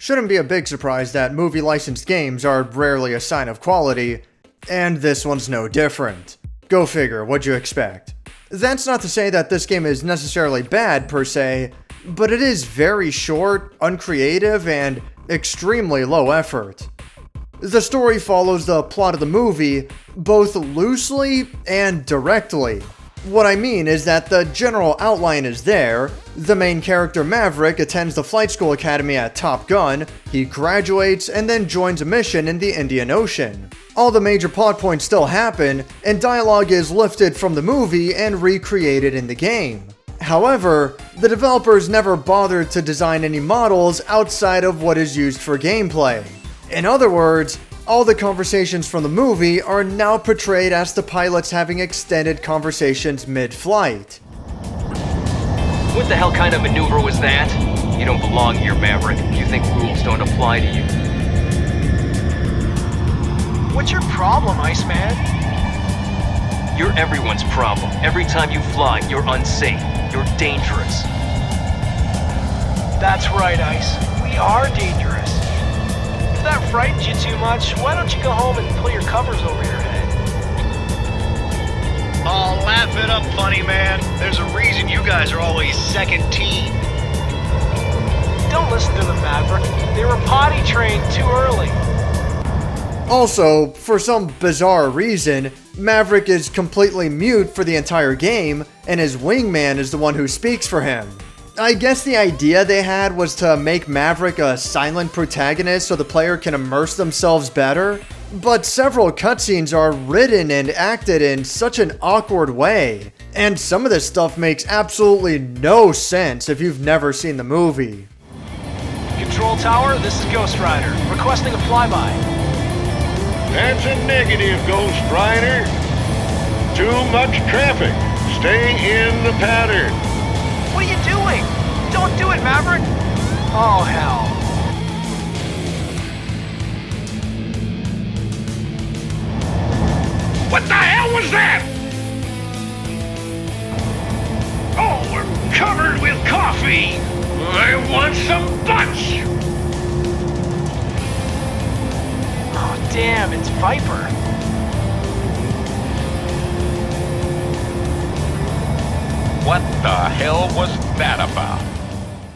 Shouldn't be a big surprise that movie licensed games are rarely a sign of quality, and this one's no different. Go figure, what'd you expect? That's not to say that this game is necessarily bad per se, but it is very short, uncreative, and extremely low effort. The story follows the plot of the movie, both loosely and directly. What I mean is that the general outline is there. The main character Maverick attends the flight school academy at Top Gun, he graduates, and then joins a mission in the Indian Ocean. All the major plot points still happen, and dialogue is lifted from the movie and recreated in the game. However, the developers never bothered to design any models outside of what is used for gameplay. In other words, all the conversations from the movie are now portrayed as the pilots having extended conversations mid-flight. What the hell kind of maneuver was that? You don't belong here, Maverick. You think rules don't apply to you. What's your problem, Iceman? You're everyone's problem. Every time you fly, you're unsafe. You're dangerous. That's right, Ice. We are dangerous. If that frightens you too much, why don't you go home and pull your covers over your head? Oh, laugh it up, funny man. There's a reason you guys are always second team. Don't listen to them, Maverick. They were potty trained too early. Also, for some bizarre reason, Maverick is completely mute for the entire game, and his wingman is the one who speaks for him. I guess the idea they had was to make Maverick a silent protagonist so the player can immerse themselves better, but several cutscenes are written and acted in such an awkward way, and some of this stuff makes absolutely no sense if you've never seen the movie. Control Tower, this is Ghost Rider, requesting a flyby. That's a negative, Ghost Rider. Too much traffic. Stay in the pattern. What are you doing? Don't do it, Maverick! Oh, hell. What the hell was that? Oh, we're covered with coffee. I want some butts. Oh, damn, it's Viper. What the hell was that about?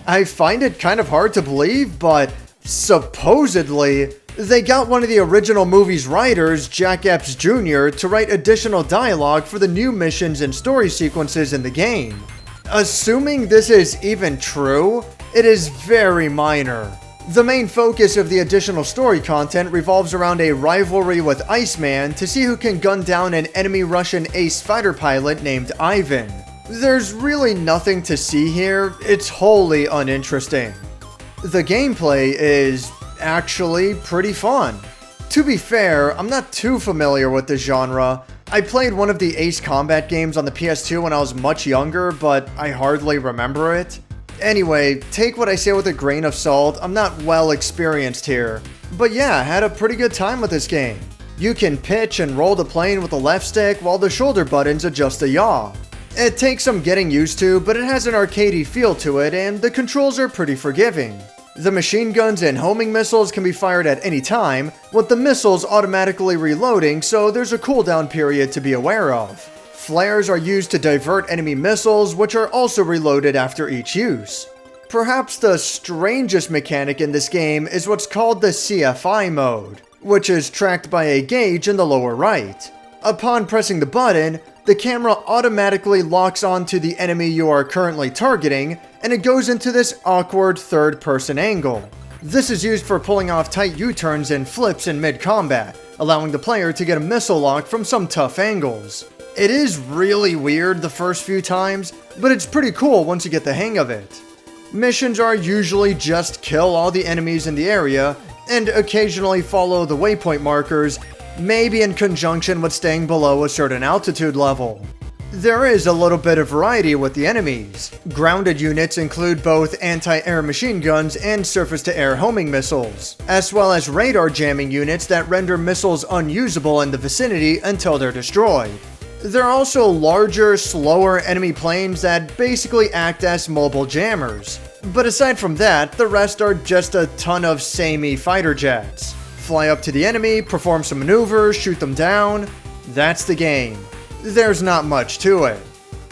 I find it kind of hard to believe, but supposedly, they got one of the original movie's writers, Jack Epps Jr., to write additional dialogue for the new missions and story sequences in the game. Assuming this is even true, it is very minor. The main focus of the additional story content revolves around a rivalry with Iceman to see who can gun down an enemy Russian ace fighter pilot named Ivan. There's really nothing to see here, it's wholly uninteresting. The gameplay is actually pretty fun. To be fair, I'm not too familiar with the genre. I played one of the Ace Combat games on the PS2 when I was much younger, but I hardly remember it. Anyway, take what I say with a grain of salt, I'm not well experienced here. But yeah, I had a pretty good time with this game. You can pitch and roll the plane with the left stick while the shoulder buttons adjust the yaw. It takes some getting used to, but it has an arcadey feel to it, and the controls are pretty forgiving. The machine guns and homing missiles can be fired at any time, with the missiles automatically reloading, so there's a cooldown period to be aware of. Flares are used to divert enemy missiles, which are also reloaded after each use. Perhaps the strangest mechanic in this game is what's called the CFI mode, which is tracked by a gauge in the lower right. Upon pressing the button, the camera automatically locks onto the enemy you are currently targeting, and it goes into this awkward third-person angle. This is used for pulling off tight U-turns and flips in mid-combat, allowing the player to get a missile lock from some tough angles. It is really weird the first few times, but it's pretty cool once you get the hang of it. Missions are usually just kill all the enemies in the area, and occasionally follow the waypoint markers, maybe in conjunction with staying below a certain altitude level. There is a little bit of variety with the enemies. Grounded units include both anti-air machine guns and surface-to-air homing missiles, as well as radar jamming units that render missiles unusable in the vicinity until they're destroyed. There are also larger, slower enemy planes that basically act as mobile jammers. But aside from that, the rest are just a ton of samey fighter jets. Fly up to the enemy, perform some maneuvers, shoot them down. That's the game. There's not much to it.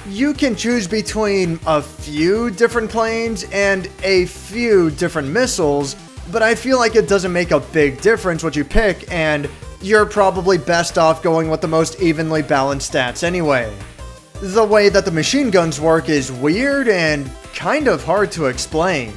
You can choose between a few different planes and a few different missiles, but I feel like it doesn't make a big difference what you pick, and you're probably best off going with the most evenly balanced stats anyway. The way that the machine guns work is weird and kind of hard to explain.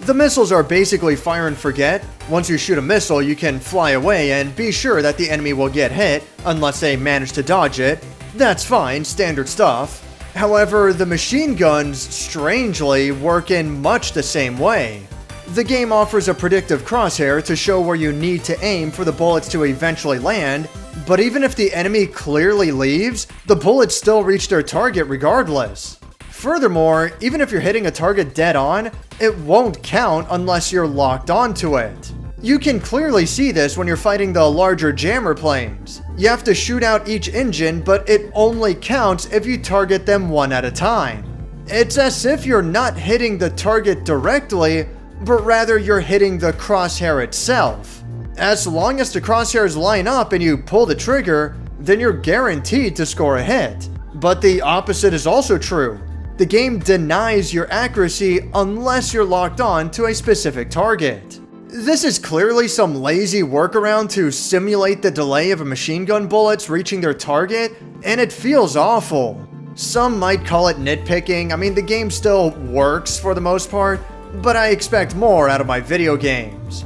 The missiles are basically fire and forget. Once you shoot a missile, you can fly away and be sure that the enemy will get hit unless they manage to dodge it. That's fine, standard stuff. However, the machine guns, strangely, work in much the same way. The game offers a predictive crosshair to show where you need to aim for the bullets to eventually land, but even if the enemy clearly leaves, the bullets still reach their target regardless. Furthermore, even if you're hitting a target dead on, it won't count unless you're locked onto it. You can clearly see this when you're fighting the larger jammer planes. You have to shoot out each engine, but it only counts if you target them one at a time. It's as if you're not hitting the target directly, but rather you're hitting the crosshair itself. As long as the crosshairs line up and you pull the trigger, then you're guaranteed to score a hit. But the opposite is also true. The game denies your accuracy unless you're locked on to a specific target. This is clearly some lazy workaround to simulate the delay of a machine gun bullets reaching their target, and it feels awful. Some might call it nitpicking. I mean, the game still works for the most part, but I expect more out of my video games.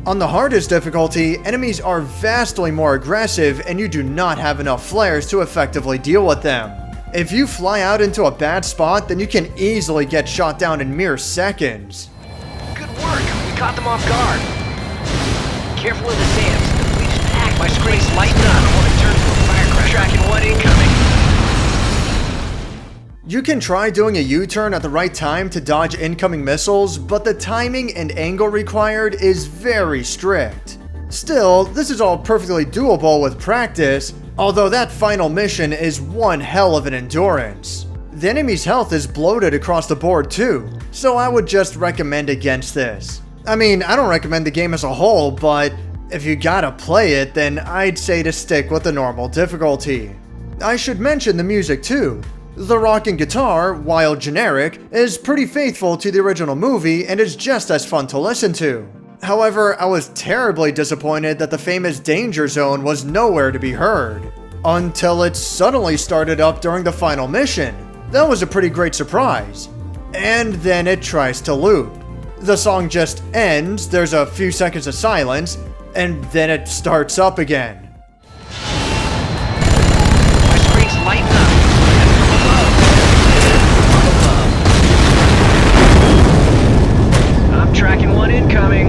On the hardest difficulty, enemies are vastly more aggressive and you do not have enough flares to effectively deal with them. If you fly out into a bad spot, then you can easily get shot down in mere seconds. Good work. We caught them off guard. Careful of the dams. We just packed. My screen's lighting up. I don't want to turn to a firecracker. Tracking one incoming. You can try doing a U-turn at the right time to dodge incoming missiles, but the timing and angle required is very strict. Still, this is all perfectly doable with practice, although that final mission is one hell of an endurance. The enemy's health is bloated across the board too, so I would just recommend against this. I mean, I don't recommend the game as a whole, but if you gotta play it, then I'd say to stick with the normal difficulty. I should mention the music too. The rock and guitar, while generic, is pretty faithful to the original movie and is just as fun to listen to. However, I was terribly disappointed that the famous Danger Zone was nowhere to be heard, until it suddenly started up during the final mission. That was a pretty great surprise. And then it tries to loop. The song just ends, there's a few seconds of silence, and then it starts up again. My screen's lighting up. I'm tracking one incoming.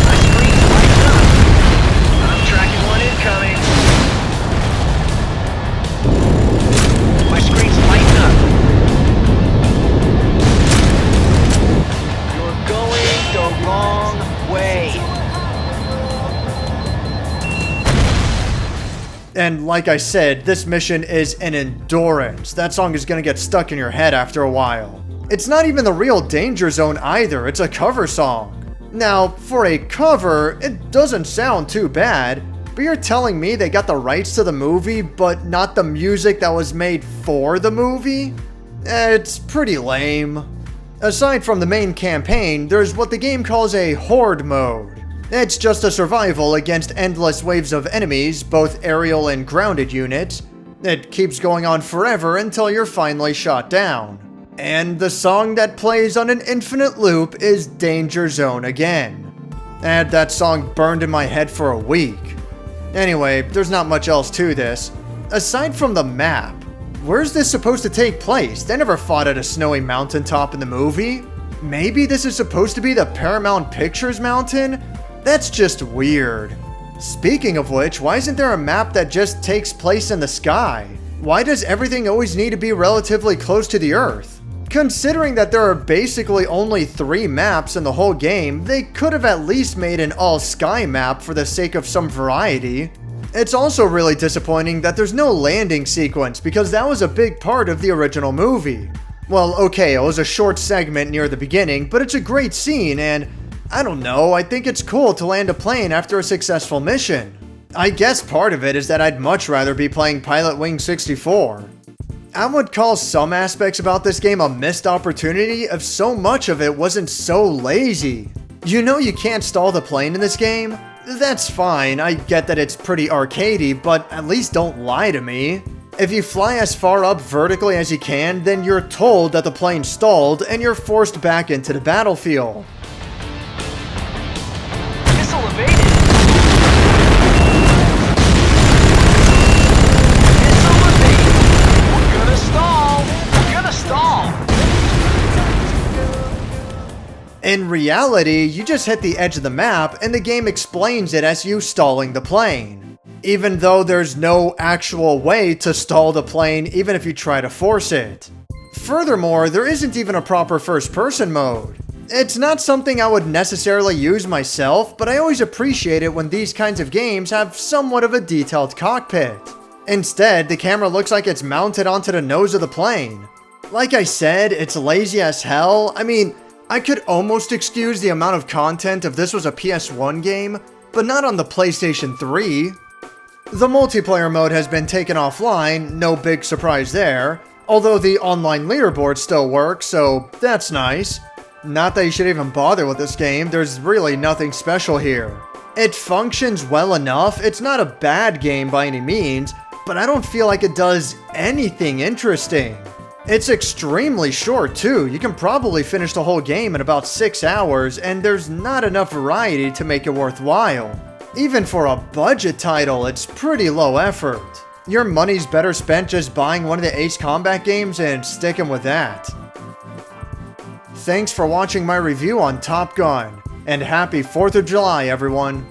My screen's lighting up. I'm tracking one incoming. My screen's lighting up. You're going the wrong way. And like I said, this mission is an endurance. That song is gonna get stuck in your head after a while. It's not even the real Danger Zone either, it's a cover song. Now, for a cover, it doesn't sound too bad, but you're telling me they got the rights to the movie, but not the music that was made for the movie? It's pretty lame. Aside from the main campaign, there's what the game calls a horde mode. It's just a survival against endless waves of enemies, both aerial and grounded units. It keeps going on forever until you're finally shot down. And the song that plays on an infinite loop is Danger Zone again. And that song burned in my head for a week. Anyway, there's not much else to this. Aside from the map, where's this supposed to take place? They never fought at a snowy mountaintop in the movie. Maybe this is supposed to be the Paramount Pictures mountain? That's just weird. Speaking of which, why isn't there a map that just takes place in the sky? Why does everything always need to be relatively close to the Earth? Considering that there are basically only 3 maps in the whole game, they could have at least made an all-sky map for the sake of some variety. It's also really disappointing that there's no landing sequence because that was a big part of the original movie. Well, okay, it was a short segment near the beginning, but it's a great scene and I don't know, I think it's cool to land a plane after a successful mission. I guess part of it is that I'd much rather be playing Pilot Wing 64. I would call some aspects about this game a missed opportunity if so much of it wasn't so lazy. You know you can't stall the plane in this game? That's fine, I get that it's pretty arcadey, but at least don't lie to me. If you fly as far up vertically as you can, then you're told that the plane stalled and you're forced back into the battlefield. Missile evaded. Missile evaded. We're gonna stall. We're gonna stall. In reality, you just hit the edge of the map and the game explains it as you stalling the plane. Even though there's no actual way to stall the plane even if you try to force it. Furthermore, there isn't even a proper first-person mode. It's not something I would necessarily use myself, but I always appreciate it when these kinds of games have somewhat of a detailed cockpit. Instead, the camera looks like it's mounted onto the nose of the plane. Like I said, it's lazy as hell. I mean, I could almost excuse the amount of content if this was a PS1 game, but not on the PlayStation 3. The multiplayer mode has been taken offline, no big surprise there, although the online leaderboard still works, so that's nice. Not that you should even bother with this game, there's really nothing special here. It functions well enough, it's not a bad game by any means, but I don't feel like it does anything interesting. It's extremely short too, you can probably finish the whole game in about 6 hours, and there's not enough variety to make it worthwhile. Even for a budget title, it's pretty low effort. Your money's better spent just buying one of the Ace Combat games and sticking with that. Thanks for watching my review on Top Gun, and happy 4th of July everyone!